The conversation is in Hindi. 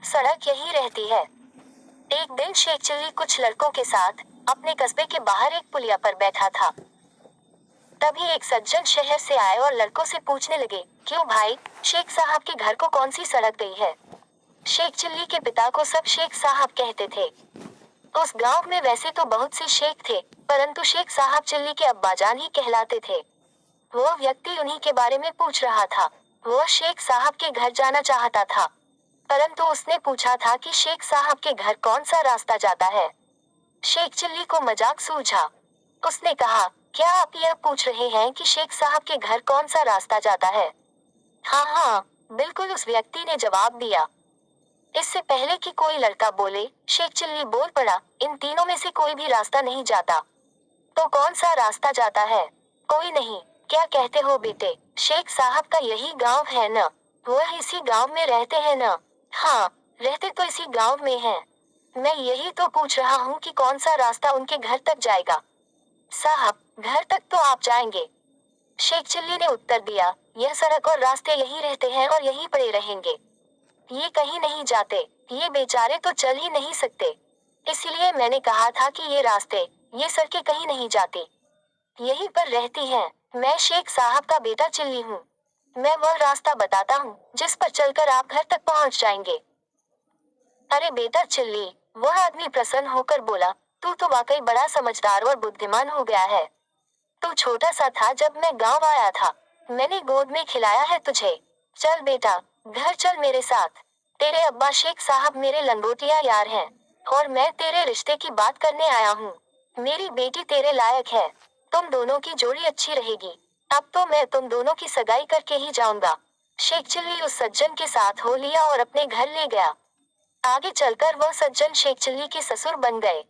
सड़क यही रहती है। एक दिन शेख चिल्ली कुछ लड़कों के साथ अपने कस्बे के बाहर एक पुलिया पर बैठा था। तभी एक सज्जन शहर से आए और लड़कों से पूछने लगे, क्यों भाई, शेख साहब के घर को कौन सी सड़क गई है? शेख चिल्ली के पिता को सब शेख साहब कहते थे। उस गांव में वैसे तो बहुत से शेख थे, परंतु शेख साहब चिल्ली के अब्बाजान ही कहलाते थे। वो व्यक्ति उन्हीं के बारे में पूछ रहा था। वो शेख साहब के घर जाना चाहता था, परंतु उसने पूछा था कि शेख साहब के घर कौन सा रास्ता जाता है। शेख चिल्ली को मजाक सूझा। उसने कहा, क्या आप यह पूछ रहे हैं कि शेख साहब के घर कौन सा रास्ता जाता है? हाँ हाँ, बिल्कुल, उस व्यक्ति ने जवाब दिया। इससे पहले कि कोई लड़का बोले, शेख चिल्ली बोल पड़ा, इन तीनों में से कोई भी रास्ता नहीं जाता। तो कौन सा रास्ता जाता है? कोई नहीं। क्या कहते हो बेटे, शेख साहब का यही गांव है न? वह इसी गांव में रहते हैं न? हाँ, रहते तो इसी गांव में हैं। मैं यही तो पूछ रहा हूँ कि कौन सा रास्ता उनके घर तक जाएगा। साहब, घर तक तो आप जाएंगे। शेख चिल्ली ने उत्तर दिया, यह सड़क और रास्ते यही रहते हैं और यही पड़े रहेंगे। ये कहीं नहीं जाते। ये बेचारे तो चल ही नहीं सकते। इसलिए मैंने कहा था कि ये रास्ते, ये सड़कें कहीं नहीं जाती, यहीं पर रहती हैं। मैं शेख साहब का बेटा चिल्ली हूँ। मैं वह रास्ता बताता हूँ जिस पर चलकर आप घर तक पहुँच जाएंगे। अरे बेटा चिल्ली, वह आदमी प्रसन्न होकर बोला, तू तो वाकई बड़ा समझदार और बुद्धिमान हो गया है। तू छोटा सा था जब मैं गांव आया था। मैंने गोद में खिलाया है तुझे। चल बेटा, घर चल मेरे साथ। तेरे अब्बा शेख साहब मेरे लंगोटिया यार हैं, और मैं तेरे रिश्ते की बात करने आया हूँ। मेरी बेटी तेरे लायक है। तुम दोनों की जोड़ी अच्छी रहेगी। अब तो मैं तुम दोनों की सगाई करके ही जाऊंगा। शेख चिल्ली उस सज्जन के साथ हो लिया और अपने घर ले गया। आगे चलकर वह सज्जन शेख चिल्ली के ससुर बन गए।